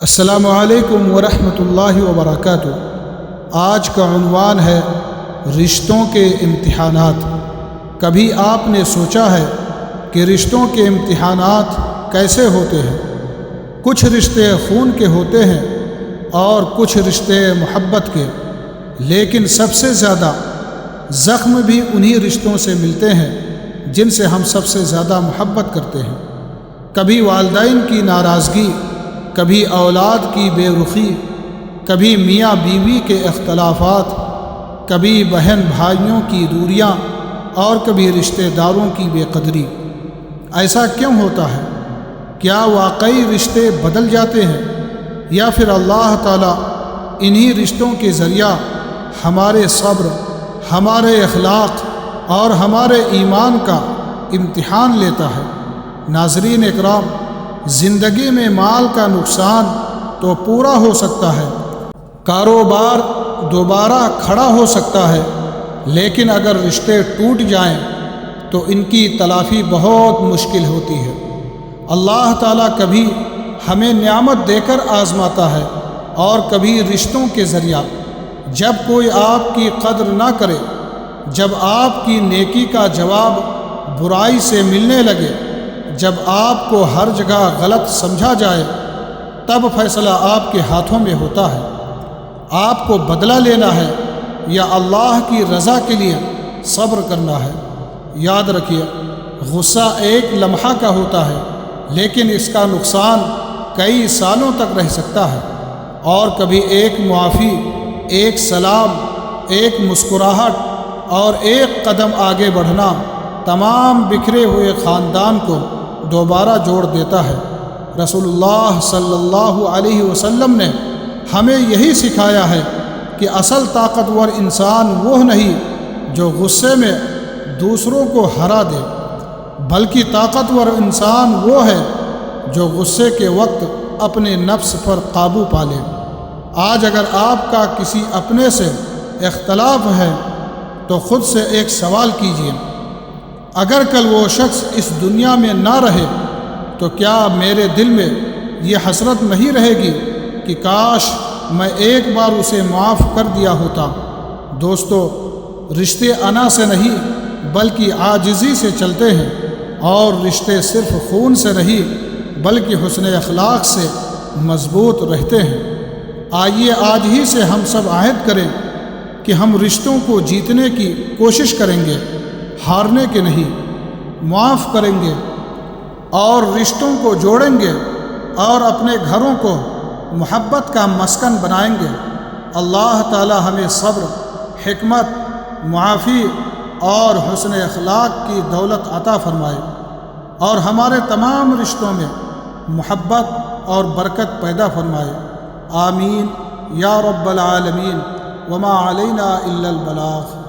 السلام علیکم ورحمۃ اللہ وبرکاتہ۔ آج کا عنوان ہے رشتوں کے امتحانات۔ کبھی آپ نے سوچا ہے کہ رشتوں کے امتحانات کیسے ہوتے ہیں؟ کچھ رشتے خون کے ہوتے ہیں اور کچھ رشتے محبت کے، لیکن سب سے زیادہ زخم بھی انہی رشتوں سے ملتے ہیں جن سے ہم سب سے زیادہ محبت کرتے ہیں۔ کبھی والدین کی ناراضگی، کبھی اولاد کی بے رخی، کبھی میاں بیوی کے اختلافات، کبھی بہن بھائیوں کی دوریاں اور کبھی رشتہ داروں کی بے قدری۔ ایسا کیوں ہوتا ہے؟ کیا واقعی رشتے بدل جاتے ہیں یا پھر اللہ تعالیٰ انہی رشتوں کے ذریعہ ہمارے صبر، ہمارے اخلاق اور ہمارے ایمان کا امتحان لیتا ہے؟ ناظرین اکرام، زندگی میں مال کا نقصان تو پورا ہو سکتا ہے، کاروبار دوبارہ کھڑا ہو سکتا ہے، لیکن اگر رشتے ٹوٹ جائیں تو ان کی تلافی بہت مشکل ہوتی ہے۔ اللہ تعالیٰ کبھی ہمیں نعمت دے کر آزماتا ہے اور کبھی رشتوں کے ذریعہ۔ جب کوئی آپ کی قدر نہ کرے، جب آپ کی نیکی کا جواب برائی سے ملنے لگے، جب آپ کو ہر جگہ غلط سمجھا جائے، تب فیصلہ آپ کے ہاتھوں میں ہوتا ہے۔ آپ کو بدلہ لینا ہے یا اللہ کی رضا کے لیے صبر کرنا ہے۔ یاد رکھیے، غصہ ایک لمحہ کا ہوتا ہے، لیکن اس کا نقصان کئی سالوں تک رہ سکتا ہے۔ اور کبھی ایک معافی، ایک سلام، ایک مسکراہٹ اور ایک قدم آگے بڑھنا تمام بکھرے ہوئے خاندان کو دوبارہ جوڑ دیتا ہے۔ رسول اللہ صلی اللہ علیہ وسلم نے ہمیں یہی سکھایا ہے کہ اصل طاقتور انسان وہ نہیں جو غصے میں دوسروں کو ہرا دے، بلکہ طاقتور انسان وہ ہے جو غصے کے وقت اپنے نفس پر قابو پا لے۔ آج اگر آپ کا کسی اپنے سے اختلاف ہے تو خود سے ایک سوال کیجیے، اگر کل وہ شخص اس دنیا میں نہ رہے تو کیا میرے دل میں یہ حسرت نہیں رہے گی کہ کاش میں ایک بار اسے معاف کر دیا ہوتا؟ دوستو، رشتے انا سے نہیں بلکہ عاجزی سے چلتے ہیں، اور رشتے صرف خون سے نہیں بلکہ حسن اخلاق سے مضبوط رہتے ہیں۔ آئیے آج ہی سے ہم سب عہد کریں کہ ہم رشتوں کو جیتنے کی کوشش کریں گے، ہارنے کے نہیں۔ معاف کریں گے اور رشتوں کو جوڑیں گے اور اپنے گھروں کو محبت کا مسکن بنائیں گے۔ اللہ تعالی ہمیں صبر، حکمت، معافی اور حسن اخلاق کی دولت عطا فرمائے، اور ہمارے تمام رشتوں میں محبت اور برکت پیدا فرمائے۔ آمین یا رب العالمین۔ وما علینا الا البلاغ۔